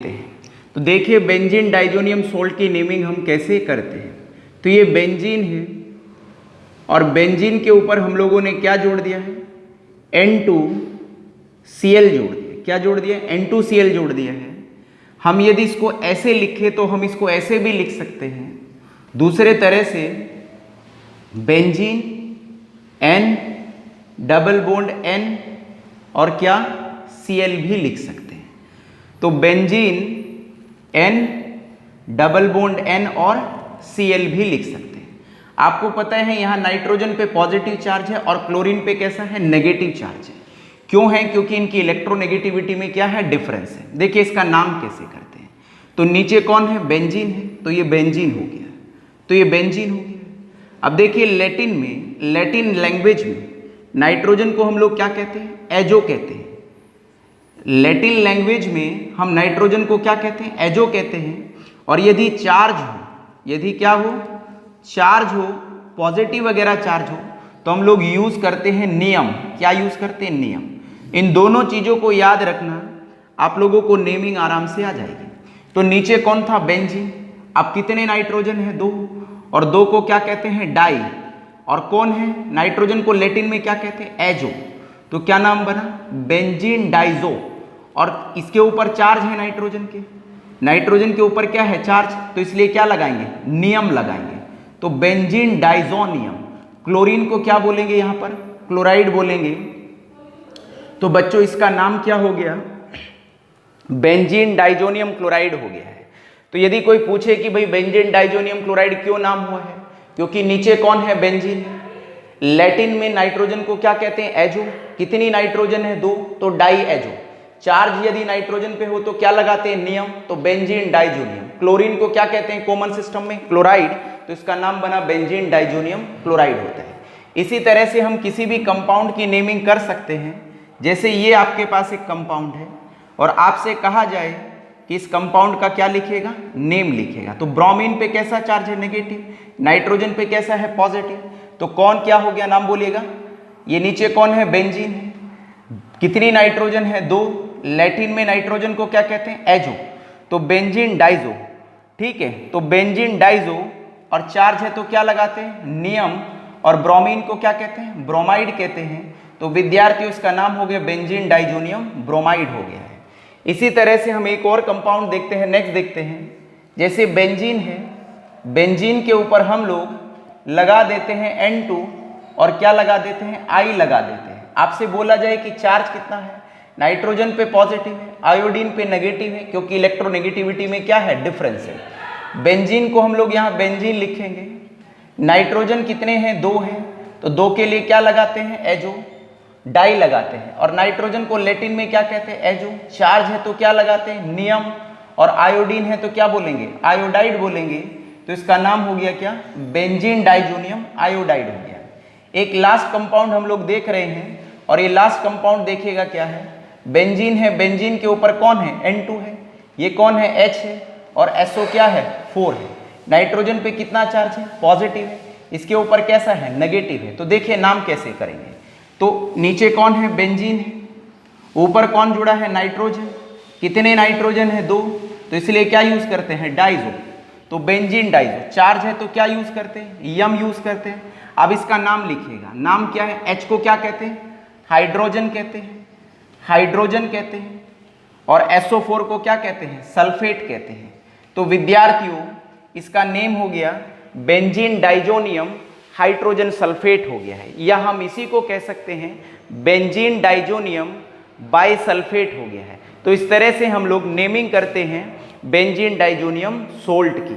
हैं। तो देखिए बेंजीन डाइजोनियम सोल्ट की नेमिंग हम कैसे करते हैं। तो ये बेंजीन है और बेंजीन के ऊपर हम लोगों ने क्या जोड़ दिया है, N2Cl जोड़ दिया। क्या जोड़ दिया? N2Cl जोड़ दिया है। हम यदि इसको ऐसे लिखें तो हम इसको ऐसे भी लिख सकते हैं, दूसरे तरह से benzene N double bond N और क्या Cl भी लिख सकते हैं। तो benzene N double bond N और Cl भी लिख सकते हैं। आपको पता है यहाँ नाइट्रोजन पे पॉजिटिव चार्ज है और क्लोरीन पे कैसा है, नेगेटिव चार्ज है। क्यों है? क्योंकि इनकी इलेक्ट्रोनेगेटिविटी में क्या है, डिफरेंस है। देखिए इसका नाम कैसे करते हैं। तो नीचे कौन है, बेंजीन है, तो ये बेंजीन हो गया, तो ये बेंजीन हो गया। अब देखिए लैटिन में, लैटिन लैंग्वेज में नाइट्रोजन को हम लोग क्या कहते हैं, एजो कहते हैं। लैटिन लैंग्वेज में हम नाइट्रोजन को क्या कहते हैं, एजो कहते हैं। और यदि चार्ज हो, यदि क्या हो, चार्ज हो, पॉजिटिव वगैरह चार्ज हो, तो हम लोग यूज करते हैं नियम। क्या यूज करते हैं, नियम। इन दोनों चीजों को याद रखना, आप लोगों को नेमिंग आराम से आ जाएगी। तो नीचे कौन था, बेंजीन। अब कितने नाइट्रोजन है, 2, और 2 को क्या कहते हैं, डाई। और कौन है, नाइट्रोजन को लैटिन में क्या कहते हैं, एजो। तो क्या नाम बना, बेंजीन डाइजो। और इसके ऊपर चार्ज है नाइट्रोजन के, नाइट्रोजन के ऊपर क्या है, चार्ज, तो इसलिए क्या लगाएंगे, नियम लगाएंगे। तो बेंजीन डाइजोनियम। क्लोरीन को क्या बोलेंगे, यहां पर क्लोराइड बोलेंगे। तो बच्चों इसका नाम क्या हो गया, बेंजीन डाइजोनियम क्लोराइड हो गया है। तो यदि कोई पूछे कि भाई बेंजीन डाइजोनियम क्लोराइड क्यों नाम हुआ है, क्योंकि नीचे कौन है, बेंजीन। लैटिन में नाइट्रोजन को क्या कहते हैं, एजो। कितनी नाइट्रोजन है, 2, तो डाई एजो। चार्ज यदि नाइट्रोजन पे हो तो क्या लगाते हैं, नियम, तो बेंजीन डाइजोनियम। क्लोरीन को क्या कहते हैं कॉमन सिस्टम में, क्लोराइड, तो इसका नाम बना बेंजीन डाइजोनियम क्लोराइड होता है। इसी तरह से हम किसी भी कंपाउंड की नेमिंग कर सकते हैं। जैसे ये आपके पास एक कंपाउंड है और आपसे कहा जाए कि इस कंपाउंड का क्या लिखेगा, नेम लिखेगा। तो ब्रोमीन पे कैसा चार्ज है, नेगेटिव। नाइट्रोजन पे कैसा है, पॉजिटिव। तो कौन क्या हो गया, नाम बोलिएगा। ये नीचे कौन है, बेंजीन है। कितनी नाइट्रोजन है, 2। लैटिन में नाइट्रोजन को क्या कहते हैं, एजो। तो बेंजीन डाइजो, ठीक है। तो बेंजीन डाइजो और चार्ज है तो क्या लगाते हैं, नियम। और ब्रोमीन को क्या कहते हैं, ब्रोमाइड कहते हैं। तो विद्यार्थियों इसका नाम हो गया बेंजीन डाइजोनियम ब्रोमाइड हो गया है। इसी तरह से हम एक और कंपाउंड देखते हैं, नेक्स्ट देखते हैं। जैसे बेंजीन है, बेंजीन के ऊपर हम लोग लगा देते हैं N2 और क्या लगा देते हैं, I लगा देते हैं। आपसे बोला जाए कि चार्ज कितना है, नाइट्रोजन पे पॉजिटिव है, आयोडीन पे नेगेटिव है, क्योंकि इलेक्ट्रोनेगेटिविटी में क्या है, डिफरेंस है। बेंजीन को हम लोग यहाँ बेंजीन लिखेंगे। नाइट्रोजन कितने हैं, 2 हैं, तो 2 के लिए क्या लगाते हैं, एजो, डाई लगाते हैं। और नाइट्रोजन को लैटिन में क्या कहते हैं, एजो। चार्ज है तो क्या लगाते हैं, नियम। और आयोडीन है तो क्या बोलेंगे, आयोडाइड बोलेंगे। तो इसका नाम हो गया क्या, बेंजीन डाइजोनियम आयोडाइड हो गया। एक लास्ट कंपाउंड हम लोग देख रहे हैं और ये लास्ट कंपाउंड देखिएगा क्या है, बेंजीन है। बेंजीन के ऊपर कौन है, N2 है। ये कौन है, H है। और SO क्या है, 4 है। नाइट्रोजन पे कितना चार्ज है, पॉजिटिव है। इसके ऊपर कैसा है, नेगेटिव है। तो देखिए नाम कैसे करेंगे। तो नीचे कौन है, बेंजीन है, ऊपर कौन जुड़ा है, नाइट्रोजन। कितने नाइट्रोजन है, 2, तो इसलिए क्या यूज करते हैं, डाइजो। तो बेंजीन डाइजो। चार्ज है तो क्या यूज करते हैं, यम यूज करते हैं। अब इसका नाम लिखिएगा, नाम क्या है। H को क्या कहते हैं, हाइड्रोजन कहते हैं, हाइड्रोजन कहते हैं। और SO4 को क्या कहते हैं, सल्फेट कहते हैं। तो विद्यार्थियों इसका नेम हो गया बेंजीन डाइजोनियम हाइड्रोजन सल्फेट हो गया है, या हम इसी को कह सकते हैं बेंजीन डाइजोनियम बाइसल्फेट हो गया है। तो इस तरह से हम लोग नेमिंग करते हैं बेंजीन डाइजोनियम सोल्ट की।